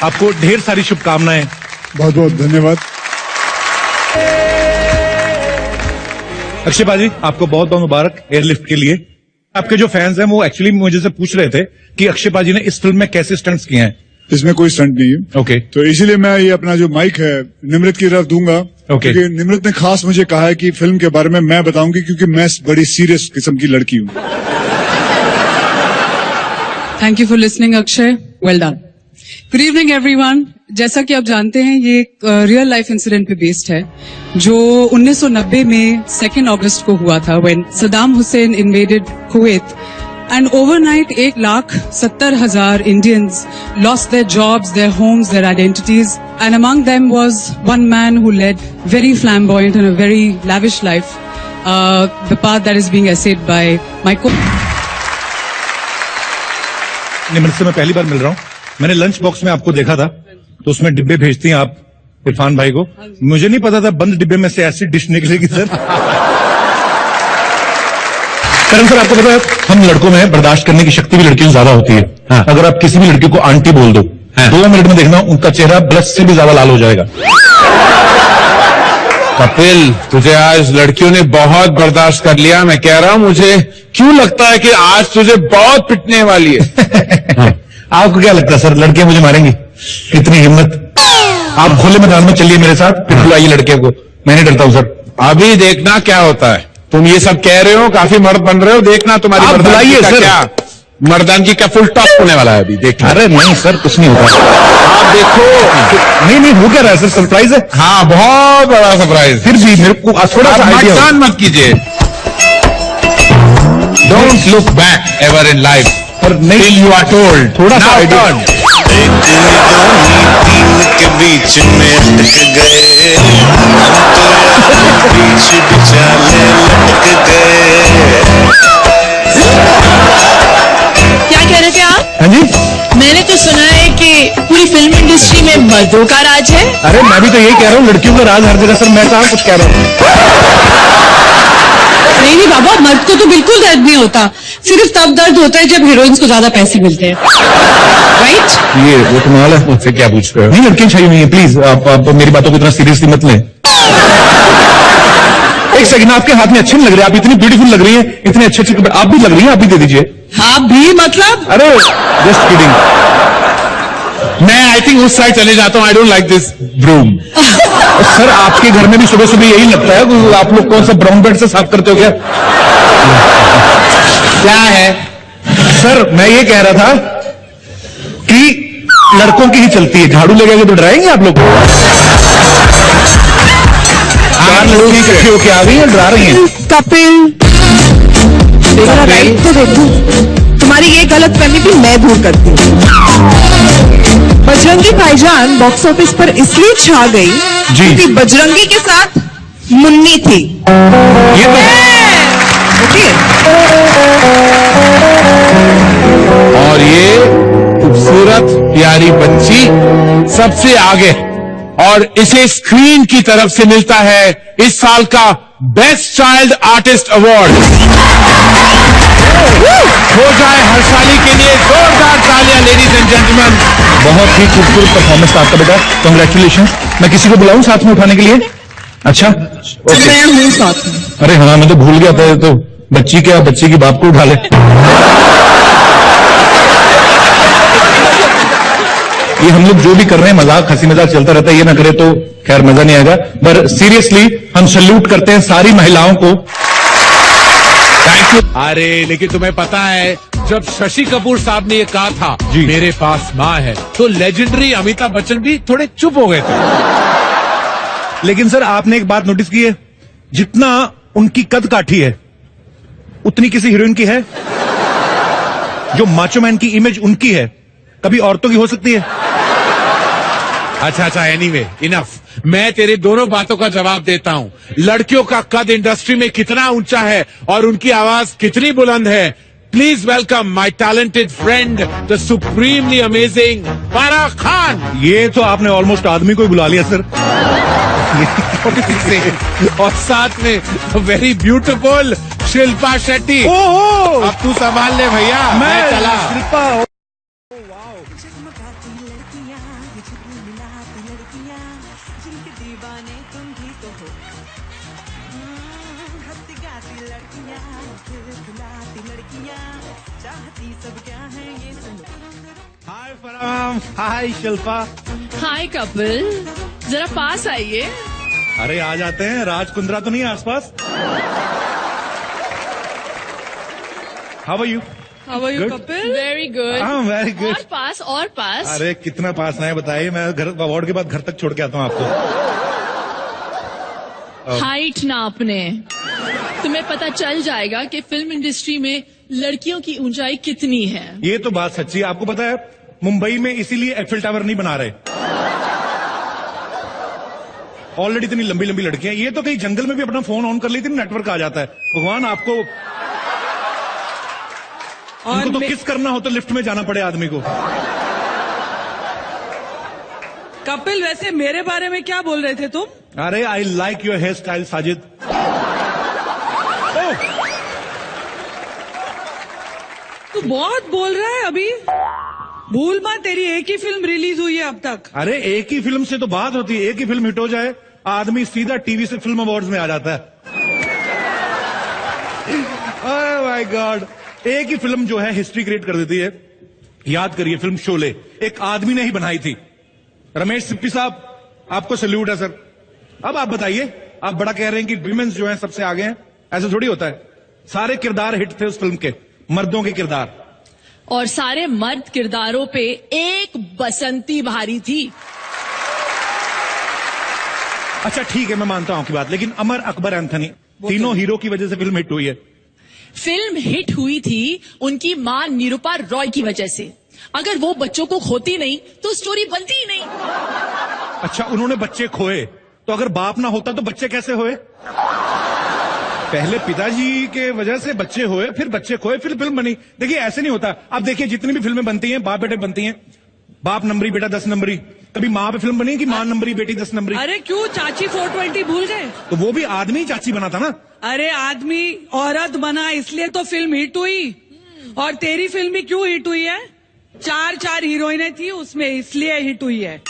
आपको ढेर सारी शुभकामनाएं। बहुत बहुत धन्यवाद। अक्षय पाजी, आपको बहुत बहुत मुबारक एयरलिफ्ट के लिए। आपके जो फैंस हैं वो एक्चुअली मुझे से पूछ रहे थे कि अक्षय पाजी ने इस फिल्म में कैसे स्टंट्स किए हैं। इसमें कोई स्टंट नहीं है। ओके। तो इसीलिए मैं ये अपना जो माइक है निमृत की तरफ दूंगा। ओके। क्योंकि निमृत ने खास मुझे कहा है कि फिल्म के बारे में मैं बताऊंगी, क्योंकि मैं बड़ी सीरियस किस्म की लड़की हूँ। Thank you for listening Akshay, well done. Good evening everyone. जैसा कि आप जानते हैं ये एक रियल लाइफ इंसिडेंट पे बेस्ड है जो 1990 में 2 अगस्त को हुआ था, when Saddam Hussain invaded Kuwait and overnight 1,70,000 Indians lost their jobs, their homes, their identities, and among them was one man who led very flamboyant and a very lavish life, the path that is being essayed by my Nimrit से मैं पहली बार मिल रहा हूँ। मैंने lunch box में आपको देखा था, तो उसमें डिब्बे भेजती हैं आप इरफान भाई को। मुझे नहीं पता था बंद डिब्बे में से ऐसी डिश निकलेगी सर। करण सर, आपको पता है हम लड़कों में बर्दाश्त करने की शक्ति भी लड़कियों से ज्यादा होती है। हाँ। अगर आप किसी भी लड़की को आंटी बोल दो, हाँ। 2 मिनट में देखना उनका चेहरा ब्लश से भी ज्यादा लाल हो जाएगा। कपिल, तुझे आज लड़कियों ने बहुत बर्दाश्त कर लिया। मैं कह रहा हूँ मुझे क्यों लगता है कि आज तुझे बहुत पिटने वाली है। हाँ। आपको क्या लगता है सर, लड़कियां मुझे मारेंगी? इतनी हिम्मत? आप खुले मैदान में चलिए मेरे साथ, फिर बुलाइए लड़कियों को। मैं नहीं डरता हूँ सर। अभी देखना क्या होता है। तुम ये सब कह रहे हो, काफी मर्द बन रहे हो, देखना तुम्हारी बुलाइए सर। क्या मर्दानगी का फुल टॉप होने वाला है अभी, देखना। अरे नहीं सर, कुछ नहीं होता। आप देखो। नहीं हो क्या रहा है सर? सरप्राइज है। हाँ, बहुत बड़ा सरप्राइज। फिर भी मेरे को थोड़ा सा आइडिया मत कीजिए। Don't look back ever in life पर नहीं, यू आर टोल्ड। थोड़ा सा आइडिया। के बीच में अटक गए बीच बिचाले लटक गए। क्या कह रहे थे आप? हाँ जी, मैंने तो सुना है कि पूरी फिल्म इंडस्ट्री में मर्दों का राज है। अरे मैं भी तो यही कह रहा हूँ, लड़कियों का राज हर जगह। सर मैं कहाँ कुछ कह रहा हूँ। नहीं बाबा, मर्द को तो बिल्कुल दर्द नहीं होता, सिर्फ तब दर्द होता है जब हीरोइंस को ज्यादा पैसे मिलते हैं, राइट? ये वो कमाल है। मुझसे क्या पूछ रहे हो? नहीं, लड़कियां चाहिए नहीं है, प्लीज आप मेरी बातों को इतना सीरियसली मत लें। एक सेकंड, आपके हाथ में अच्छे नहीं लग रहे, आप इतनी ब्यूटीफुल लग रही हैं, इतने अच्छे आप भी लग रही हैं, आप भी दे दीजिए। आप भी मतलब? अरे जस्ट किडिंग। मैं आई थिंक उस साइड चले जाता हूँ। I don't like this broom. Sir आपके घर में भी सुबह सुबह यही लगता है? आप लोग कौन सा ब्राउन बेड से साफ करते हो क्या? क्या है सर? मैं ये कह रहा था कि लड़कों की ही चलती है, झाड़ू लेके तो डराएंगे आप लोग? 4 लड़की इकट्ठी होके आ गई है, डरा रही हैं। कपिल, मेरा राइट तो देखो, तुम्हारी ये गलत फहमी भी मैं दूर करती हूँ। बजरंगी भाईजान बॉक्स ऑफिस पर इसलिए छा गई क्योंकि बजरंगी के साथ मुन्नी थी। ये ओके। और ये खूबसूरत प्यारी बच्ची सबसे आगे, और इसे स्क्रीन की तरफ से मिलता है इस साल का बेस्ट चाइल्ड आर्टिस्ट अवार्ड। हो जाए हर्षाली के लिए जोरदार तालियां, लेडीज एंड जेंटलमैन। बहुत ही खूबसूरत परफॉर्मेंस था आपका बेटा, कांग्रेचुलेशन। मैं किसी को बुलाऊं साथ में उठाने के लिए? अच्छा ओके। मैं हूँ साथ में। अरे हाँ, मैं तो भूल गया था। तो बच्ची क्या, बच्ची की बाप को उठा ले। ये हम लोग जो भी कर रहे हैं मजाक, हंसी मजाक चलता रहता है, ये ना करे तो खैर मजा नहीं आएगा। पर सीरियसली हम सैल्यूट करते हैं सारी महिलाओं को। Thank you. अरे लेकिन तुम्हें पता है, जब शशि कपूर साहब ने ये कहा था मेरे पास माँ है, तो लेजेंडरी अमिताभ बच्चन भी थोड़े चुप हो गए थे। लेकिन सर आपने एक बात नोटिस की है, जितना उनकी कद काठी है उतनी किसी हीरोइन की है? जो माचो मैन की इमेज उनकी है, कभी औरतों की हो सकती है? अच्छा, एनीवे इनफ। मैं तेरे दोनों बातों का जवाब देता हूँ। लड़कियों का कद इंडस्ट्री में कितना ऊंचा है और उनकी आवाज कितनी बुलंद है। Please welcome my talented friend, the supremely amazing Farah Khan. ये तो आपने ऑलमोस्ट आदमी को ही बुला लिया सर। और साथ में वेरी ब्यूटीफुल शिल्पा शेट्टी। अब तू संभाल ले भैया, मैं चला। शिल्पा चमकाती लड़कियां, ये छुपी मिलाती लड़कियां, जिनके दीवाने तुम भी तो हो। हंसती गाती लड़कियां, खिलखिलाती लड़कियां, चाहती सब क्या है ये सुनो। हाय फराम, हाय शिल्पा। हाय कपिल, जरा पास आइए। अरे आ जाते हैं, राज कुंद्रा तो नहीं है आसपास? How are you? How are you, Good. Kapil? Very good. Very good. और पास और पास। अरे कितना पास ना है बताइए, मैं घर अवार्ड के बाद घर तक छोड़ के आता हूँ आपको। हाइट नापने तुम्हें पता चल जाएगा कि फिल्म इंडस्ट्री में लड़कियों की ऊंचाई कितनी है। ये तो बात सच्ची है। आपको पता है मुंबई में इसीलिए एफिल टावर नहीं बना रहे, ऑलरेडी इतनी लंबी लंबी लड़कियां। ये तो कहीं जंगल में भी अपना फोन ऑन कर लेती, नेटवर्क आ जाता है। भगवान आपको उनको तो किस करना हो तो लिफ्ट में जाना पड़े आदमी को। कपिल, वैसे मेरे बारे में क्या बोल रहे थे तुम? अरे I like your hairstyle Sajid. तू बहुत बोल रहा है अभी। भूल मत, तेरी एक ही फिल्म रिलीज हुई है अब तक। अरे एक ही फिल्म से तो बात होती है, एक ही फिल्म हिट हो जाए आदमी सीधा टीवी से फिल्म अवार्ड्स में आ जाता है। ओह माय गॉड, एक ही फिल्म जो है हिस्ट्री क्रिएट कर देती है। याद करिए फिल्म शोले एक आदमी ने ही बनाई थी। रमेश सिप्पी साहब, आपको सैल्यूट है सर। अब आप बताइए, आप बड़ा कह रहे हैं कि विमेंस जो है सबसे आगे हैं, ऐसा थोड़ी होता है। सारे किरदार हिट थे उस फिल्म के, मर्दों के किरदार, और सारे मर्द किरदारों पे एक बसंती भारी थी। अच्छा ठीक है मैं मानता हूं आपकी बात, लेकिन अमर अकबर एंथनी तीनों हीरो की वजह से फिल्म हिट हुई है। फिल्म हिट हुई थी उनकी मां निरूपा रॉय की वजह से। अगर वो बच्चों को खोती नहीं तो स्टोरी बनती ही नहीं। अच्छा उन्होंने बच्चे खोए, तो अगर बाप ना होता तो बच्चे कैसे होए? पहले पिताजी के वजह से बच्चे हुए, फिर बच्चे खोए, फिर फिल्म बनी। देखिए ऐसे नहीं होता। अब देखिए जितनी भी फिल्में बनती हैं बाप बेटे बनती हैं, बाप नंबरी बेटा 10 नंबरी। कभी माँ पे फिल्म बनी कि माँ नंबरी बेटी 10 नंबरी? अरे क्यों, चाची 420 भूल गए? तो वो भी आदमी चाची बना था ना। अरे आदमी औरत बना इसलिए तो फिल्म हिट हुई। और तेरी फिल्म भी क्यों हिट हुई है? 4 हीरोइनें थी उसमें, इसलिए हिट हुई है।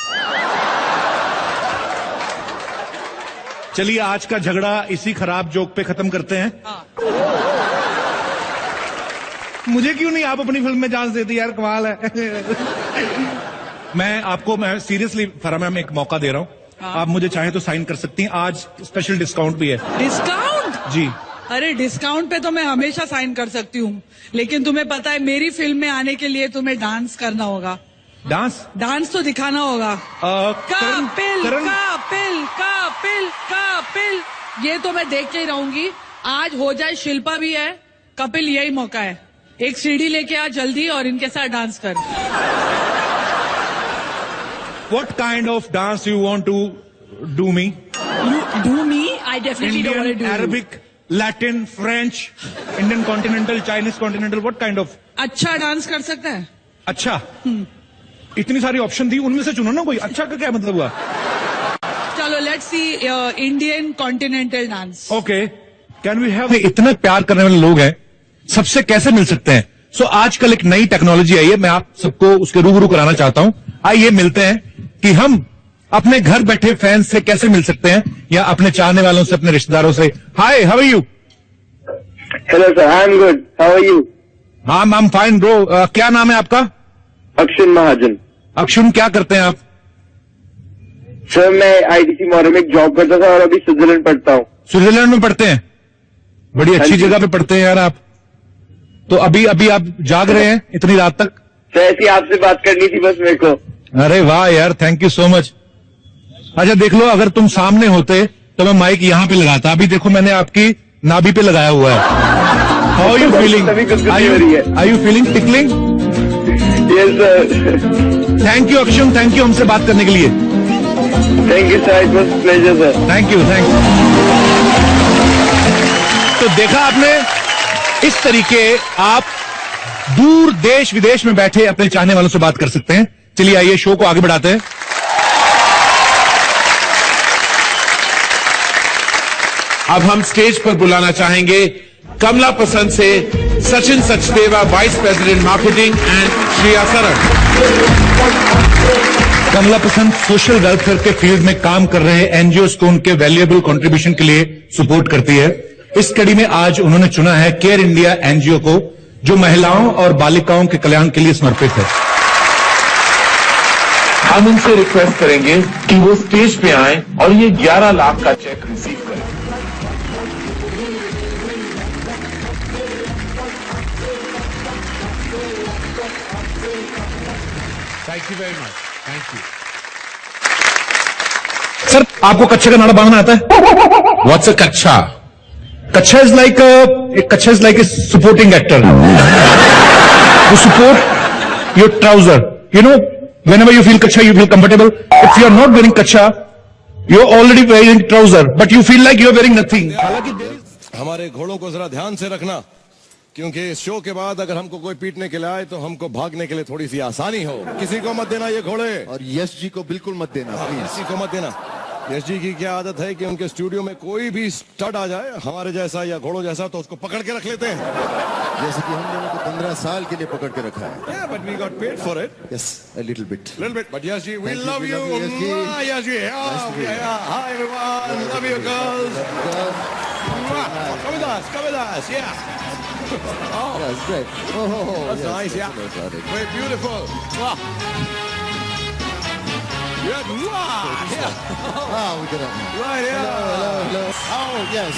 चलिए आज का झगड़ा इसी खराब जोक पे खत्म करते हैं। मुझे क्यों नहीं आप अपनी फिल्म में चांस देती यार, कमाल है। मैं सीरियसली फरा मैम एक मौका दे रहा हूँ। आप मुझे चाहे तो साइन कर सकती हैं, आज स्पेशल डिस्काउंट भी है। डिस्काउंट? जी। अरे डिस्काउंट पे तो मैं हमेशा साइन कर सकती हूँ, लेकिन तुम्हें पता है मेरी फिल्म में आने के लिए तुम्हें डांस करना होगा। डांस तो दिखाना होगा। कपिल कपिल कपिल कपिल, ये तो मैं देख के ही रहूंगी। आज हो जाए, शिल्पा भी है, कपिल यही मौका है। एक सीडी लेके आ जल्दी और इनके साथ डांस कर। What kind of dance you want to do me? Do me? I definitely don't want to do Arabic, Latin, French, Indian continental, Chinese continental. What kind of? अच्छा डांस कर सकता है? अच्छा। इतनी सारी ऑप्शन थी, उनमें से चुनो ना कोई। अच्छा का क्या मतलब हुआ? चलो let's see Indian continental dance. Okay, can we have? इतने प्यार करने वाले लोग हैं, सबसे कैसे मिल सकते हैं? सो आजकल एक नई टेक्नोलॉजी आई है, मैं आप सबको उसके रूबरू कराना चाहता हूं। आइए मिलते हैं कि हम अपने घर बैठे फैंस से कैसे मिल सकते हैं, या अपने चाहने वालों से, अपने रिश्तेदारों से। Hi, how are you? Hello sir, I am good, how are you? I am fine bro. क्या नाम है आपका? अक्षुन महाजन। अक्षुन, क्या करते हैं आप? सर मैं आईटीसी मॉडल में जॉब करता था और अभी स्विट्जरलैंड पढ़ता हूँ। स्विट्जरलैंड में पढ़ते हैं? बड़ी अच्छी जगह पे पढ़ते हैं यार आप। तो अभी आप जाग रहे हैं इतनी रात तक? सर ऐसी आपसे बात करनी थी बस मेरे को। अरे वाह यार, थैंक यू सो मच। अच्छा देख लो, अगर तुम सामने होते तो मैं माइक यहाँ पे लगाता। अभी देखो मैंने आपकी नाभि पे लगाया हुआ है। How are you feeling? Are you feeling tickling? Yes sir. Thank you Akshun, thank you हमसे बात करने के लिए। Thank you sir, it was pleasure sir. Thank you. तो देखा आपने, इस तरीके आप दूर देश विदेश में बैठे अपने चाहने वालों से बात कर सकते हैं। चलिए आइए शो को आगे बढ़ाते हैं। अब हम स्टेज पर बुलाना चाहेंगे कमला पसंद से Sachin Sachdeva, vice president marketing, and Shreya Saran. Kamla Pasand social welfare के फील्ड में काम कर रहे एनजीओ को उनके वैल्यूएबल कंट्रीब्यूशन के लिए सपोर्ट करती है। इस कड़ी में आज उन्होंने चुना है केयर इंडिया एनजीओ को, जो महिलाओं और बालिकाओं के कल्याण के लिए समर्पित है। हम उनसे रिक्वेस्ट करेंगे कि वो स्टेज पे आएं और ये 11 लाख का चेक रिसीव करें। Thank you very much, thank you. Sir, आपको कच्छे का नाड़ा बांधना आता है? What's a kachha? Kachha is like a supporting actor to support your trouser, you know, whenever you feel kacha, you feel comfortable. If you are not wearing kacha, you are already wearing trouser, but you feel like you are wearing nothing. हमारे घोड़ों को जरा ध्यान से रखना, क्योंकि इस show के बाद अगर हमको कोई पीटने के लिए आए तो हमको भागने के लिए थोड़ी सी आसानी हो। किसी को मत देना ये घोड़े, और यश जी को बिल्कुल मत देना, किसी को मत देना। यश जी की क्या आदत है कि उनके स्टूडियो में कोई भी स्टड आ जाए हमारे जैसा या घोड़ों जैसा, तो उसको पकड़ के रख लेते हैं, जैसे कि हम दोनों को 15 साल के लिए पकड़ के रखा है। Yeah, but we got paid for it. Yes, a little bit. But Yash ji, we love you. Yash ji. Hi everyone, love you girls. Come with us, come with us. Yeah. Oh, that's great. Oh, that's nice. Yeah, very beautiful. Yeah. We got it. Right, yeah. Hello. Oh, yes.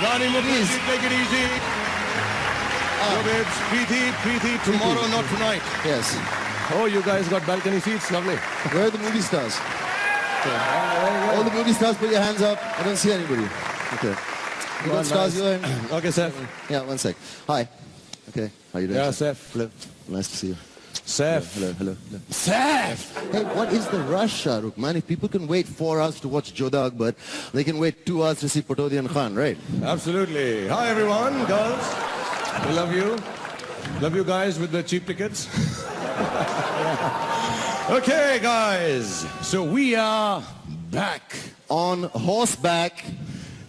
Rani Mukherjee, take it easy. Yo, babes, Preeti, tomorrow, not tonight. Yes. Oh, you guys got balcony seats, lovely. Where are the movie stars? Okay. All the movie stars, put your hands up. I don't see anybody. Okay. You got stars here? Okay, Seth. Yeah, one sec. Hi. Okay, how you doing? Yeah, Seth. Hello. Nice to see you. Seth. Hello. Seth! Hey, what is the rush, Shahrukh? Man, if people can wait 4 hours to watch Jodha Akbar, they can wait 2 hours to see Patodian Khan, right? Absolutely. Hi, everyone, girls. We love you. Love you guys with the cheap tickets. Okay, guys. So we are back on horseback.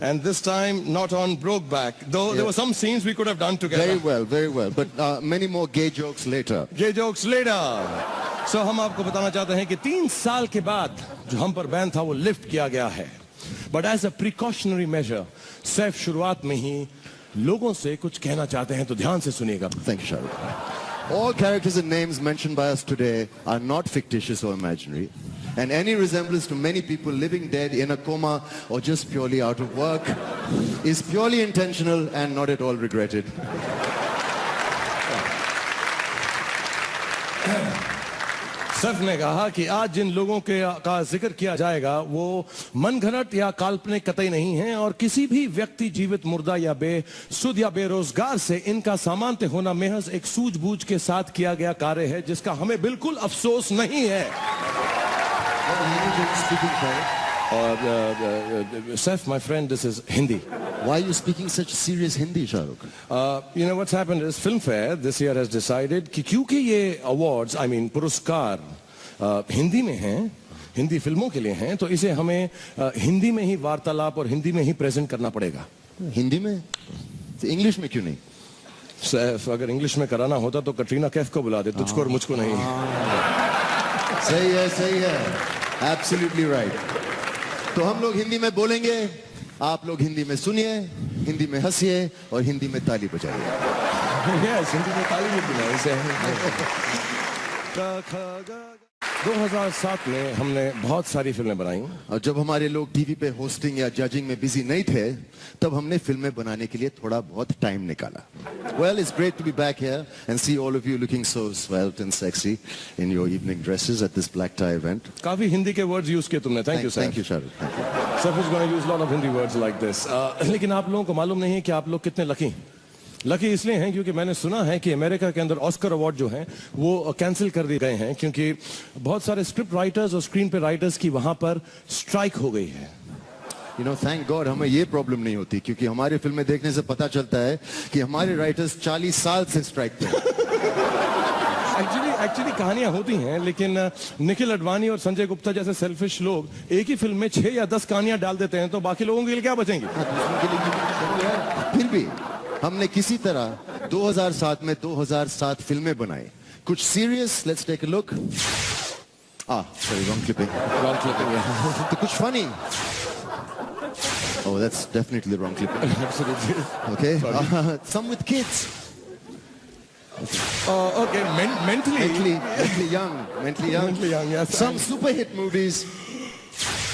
And this time, not on Brokeback. Though there were some scenes we could have done together. Very well. But many more gay jokes later. So हम आपको बताना चाहते हैं कि 3 साल के बाद जो हम पर बैन था वो लिफ्ट किया गया है. But as a precautionary measure, Saif शुरुआत में ही लोगों से कुछ कहना चाहते हैं, तो ध्यान से सुनिएगा. Thank you, Shahrukh. All characters and names mentioned by us today are not fictitious or imaginary. And any resemblance to many people living dead, in a coma, or just purely out of work is purely intentional and not at all regretted. Saif ने कहा कि आज जिन लोगों का जिक्र किया जाएगा वो मनगढ़ंत या काल्पनिक कतई नहीं है, और किसी भी व्यक्ति, जीवित, मुर्दा या बेसुध या बेरोजगार से इनका सामान्य होना महज एक सूझबूझ के साथ किया गया कार्य है, जिसका हमें बिल्कुल अफसोस नहीं है. Seth, my friend, this is Hindi. Why are you speaking such serious Hindi, Shahrukh? You know what's happened is Filmfare this year has decided कि क्योंकि ये awards, I mean पुरस्कार हिंदी में हैं, हिंदी फिल्मों के लिए हैं, तो इसे हमें हिंदी में ही वार्तालाप और हिंदी में ही प्रेजेंट करना पड़ेगा. हिंदी में? इंग्लिश में क्यों नहीं? सैफ, अगर इंग्लिश में कराना होता तो कटरीना कैफ को बुला दे, तुझको और मुझको नहीं. सही है. Absolutely right. तो हम लोग हिंदी में बोलेंगे, आप लोग हिंदी में सुनिए, हिंदी में हंसिए और हिंदी में ताली बजाइए. Yes, हिंदी में ताली भी बजाइए. 2007 में हमने बहुत सारी फिल्में बनाई, और जब हमारे लोग टीवी पे होस्टिंग या जजिंग में बिजी नहीं थे, तब हमने फिल्में बनाने के लिए थोड़ा बहुत टाइम निकाला. Well, it's great to be back here and see all of you looking so svelte and sexy in your evening dresses at this black tie event. काफी हिंदी के words use किए तुमने. Thank you, sir. Thank you, Shahrukh. Thank you. Sir is going to use a lot of Hindi words like this. लेकिन आप लोगों को मालूम नहीं है कि आप लोग कितने लकी इसलिए हैं क्योंकि मैंने सुना है कि अमेरिका के अंदर ऑस्कर अवार्ड जो हैं वो कैंसिल कर दिए गए हैं, क्योंकि बहुत सारे स्क्रिप्ट राइटर्स और स्क्रीन पे राइटर्स की वहां पर स्ट्राइक हो गई है. You know, thank God हमें ये प्रॉब्लम नहीं होती, क्योंकि हमारी फिल्में देखने से पता चलता है कि हमारे राइटर्स 40 साल से स्ट्राइक पे. एक्चुअली कहानियां होती हैं, लेकिन निखिल अडवाणी और संजय गुप्ता जैसे सेल्फिश लोग एक ही फिल्म में 6 या 10 कहानियां डाल देते हैं, तो बाकी लोगों के लिए क्या बचेंगे? फिर भी हमने किसी तरह 2007 में 2007 फिल्में बनाई. कुछ serious, let's take a look. Sorry, wrong clipping. Wrong clipping, yeah. तो कुछ funny. Oh, that's definitely wrong clipping. Absolutely. Okay. Some with kids. Okay, mentally young. Mentally young, yes. Some super hit movies.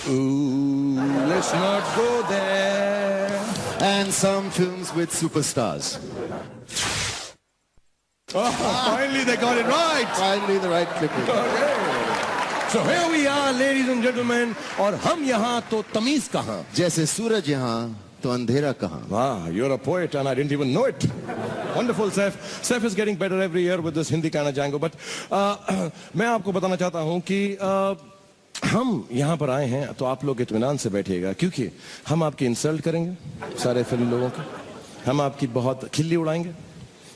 Ooh, let's not go there. And some films with superstars. Finally they got it right. Finally the right clipping. Okay. So here we are, ladies and gentlemen, और हम यहाँ तो तमीज कहाँ? जैसे सूरज यहाँ तो अंधेरा कहाँ? Wow, you're a poet and I didn't even know it. Wonderful, Saif. Saif is getting better every year with this Hindi kind of Django. But मैं आपको बताना चाहता हूँ कि हम यहाँ पर आए हैं तो आप लोग इत्मीनान से बैठिएगा, क्योंकि हम आपकी इंसल्ट करेंगे सारे फिल्म लोगों की, हम आपकी बहुत खिल्ली उड़ाएंगे,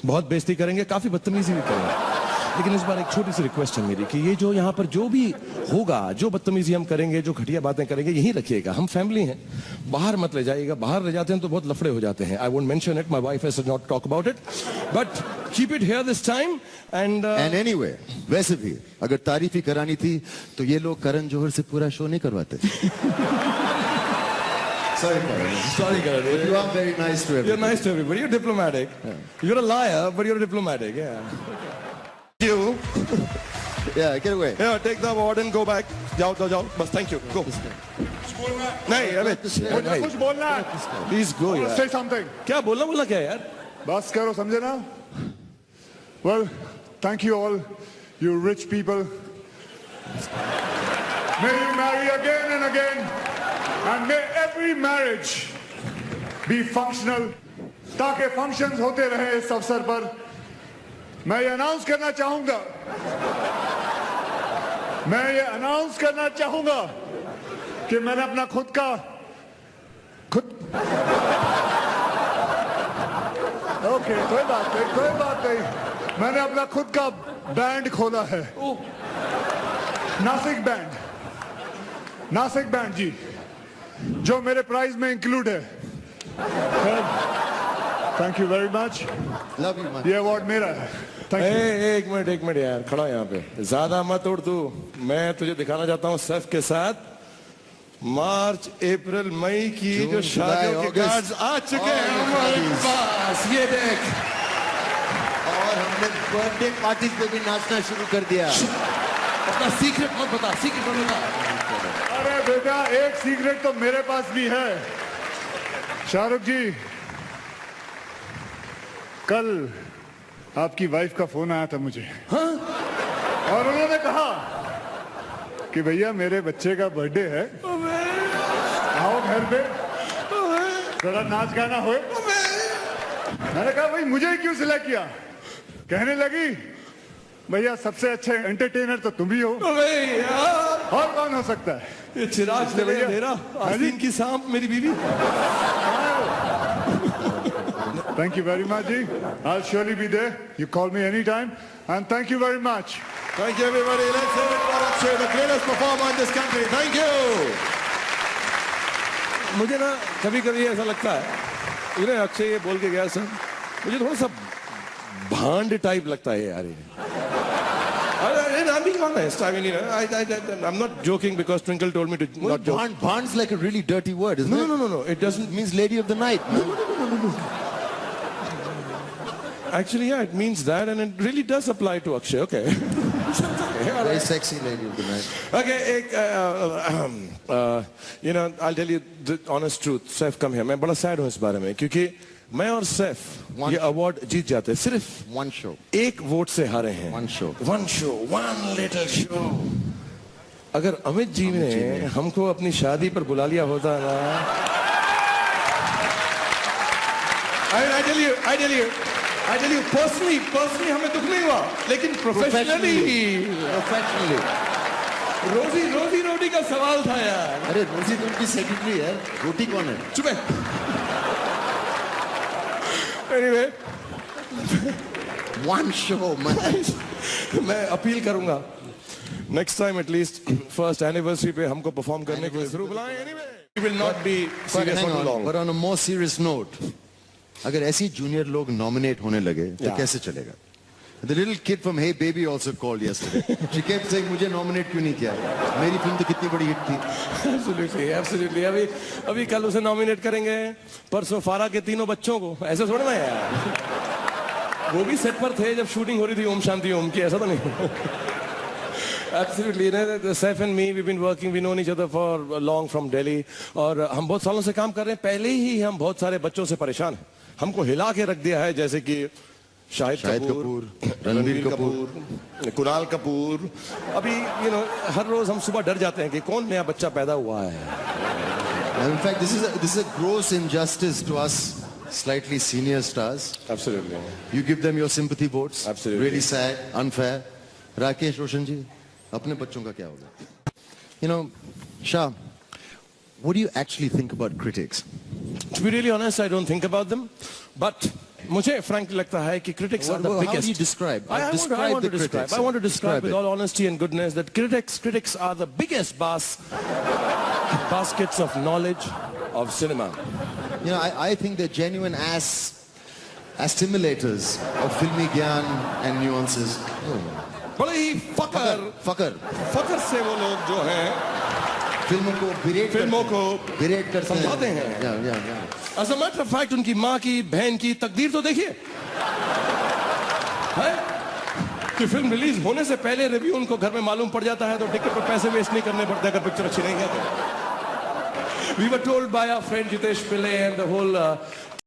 बहुत बेइज्जती करेंगे, काफी बदतमीजी भी करेंगे. लेकिन इस बार एक छोटी सी रिक्वेस्ट है मेरी कि ये जो यहाँ पर जो भी होगा, जो बदतमीजी हम करेंगे, जो घटिया बातें करेंगे, यहीं रखिएगा. हम फैमिली हैं, बाहर मत ले जाइएगा. बाहर ले जाते हैं तो बहुत लफड़े हो जाते हैं. I won't mention it, my wife has not talk about it, but keep it here this time. And anyway, वैसे भी अगर तारीफ ही करानी थी तो ये लोग करण जौहर से पूरा शो नहीं करवाते. Sorry, Karan. But you are very nice to everybody. You're nice to everybody. You're diplomatic. Yeah. You're a liar, but you're diplomatic. Yeah. You. Yeah, get away. Yeah, take the award and go back. जाओ. बस, thank you. Go. नहीं, अबे. कुछ बोलना है. Please go, यार. Say something. क्या बोलना क्या यार? बस करो, समझे ना? Well, thank you all, you rich people. May you marry again and again, and may every marriage be functional. ताकि functions होते रहे इस अवसर पर. मैं ये अनाउंस करना चाहूंगा कि मैंने अपना खुद ओके, कोई बात नहीं. मैंने अपना खुद का बैंड खोला है. नासिक बैंड जी, जो मेरे प्राइज में इंक्लूड है. Thank you very much. Love you. ये अवार्ड मेरा है. एक मिनट यार, खड़ा यहाँ पे. ज्यादा मत उड़ तू. मैं तुझे दिखाना चाहता हूँ सैफ के साथ मार्च, अप्रैल, मई की जो शादियों के कार्ड्स आ चुके हैं हमारे पास. ये देख. और हमने बर्थडे पार्टी पे भी नाचना शुरू कर दिया. अपना सीक्रेट मत बता. अरे बेटा, एक सीक्रेट तो मेरे पास भी है. शाहरुख जी, कल आपकी वाइफ का फोन आया था मुझे. हाँ? और उन्होंने कहा कि भैया मेरे बच्चे का बर्थडे है, आओ घर पे थोड़ा नाच गाना होए. मैंने कहा भाई मुझे क्यों सिलेक्ट किया? कहने लगी भैया सबसे अच्छे एंटरटेनर तो तुम ही हो. और कौन हो सकता है? ये चिराग से भैया मेरा आस्तीन की सांप मेरी बीवी. Thank you very much, Ji. I'll surely be there. You call me anytime. And thank you very much. Thank you, everybody. Let's hear it for Akshay, the greatest performer in this country. Thank you. मुझे ना कभी ऐसा लगता है, ये अक्षय ये बोल के गया सर, मुझे थोड़ा सा भांड टाइप लगता है यार. I'm being honest. I mean, I'm not joking because Twinkle told me to not joke. Bhand's like a really dirty word, isn't it? No. It doesn't. It means lady of the night. No. Actually, yeah, it means that, and it really does apply to Akshay. Okay. Very sexy lady of the night. Okay, you know, I'll tell you the honest truth. Saif, come here. मैं बड़ा sad हूँ इस बारे में, क्योंकि मैं और सैफ ये अवार्ड जीत जाते हैं सिर्फ वन शो, एक वोट से हारे हैं. One little show. अगर अमित जी ने हमको अपनी शादी पर बुला लिया होता ना, I tell you personally हमें दुख नहीं हुआ, लेकिन प्रोफेशनली रोटी का सवाल था यार. अरे रोजी तो उनकी सेक्रेटरी है, रोटी कौन है? चुप है. Anyway, one show, man. मैं अपील करूंगा next time at least first anniversary पे हमको परफॉर्म करने के लिए जरूर बुलाएं. Anyway. We will not be But serious hang for too on, long. but on a more serious note, अगर ऐसी जूनियर लोग नॉमिनेट होने लगे तो Yeah. कैसे चलेगा? The little kid from Hey Baby also called yesterday. She kept saying मुझे nominate क्यों नहीं किया? मेरी फिल्म तो कितनी बड़ी हिट थी. Absolutely, absolutely. अभी कल उसे नॉमिनेट करेंगे, परसों फारा के तीनों बच्चों को. ऐसे थोड़ा ना यार. वो भी सेट पर थे जब शूटिंग हो रही थी ओम शांति ओम की, ऐसा तो नहीं. Absolutely. Saif and me, we've been working, we known each other for long from Delhi. और हम बहुत सालों से काम कर रहे हैं. पहले ही हम बहुत सारे बच्चों से परेशान हैं. हमको हिला के रख दिया है, जैसे कि शाहिद कपूर, रणबीर कपूर, कुणाल कपूर. अभी हर रोज हम सुबह डर जाते हैं कि कौन नया बच्चा पैदा हुआ है. In fact, this is a gross injustice to us slightly senior stars. Absolutely. You give them your sympathy votes. Absolutely. Really sad, unfair. Rakesh Roshan जी, अपने बच्चों का क्या होगा? Shah, what do you actually think about critics? To be really honest, I don't think about them. But मुझे frankly लगता है कि critics are the biggest. How do you describe? I want to describe. I want to describe with all honesty and goodness that critics are the biggest baskets of knowledge of cinema. I think they're genuine stimulators of filmy gyan and nuances. बड़े ही फकर से वो लोग जो हैं फिल्मों को बिरेट करते समझाते हैं. As a matter of fact, उनकी माँ की बहन की तकदीर तो देखिए कि फिल्म रिलीज होने से पहले रिव्यू उनको घर में मालूम पड़ जाता है, तो टिकट पर पैसे वेस्ट नहीं करने पड़ते अगर पिक्चर अच्छी नहीं है तो. We were told by our friend Jitesh Pillai and the whole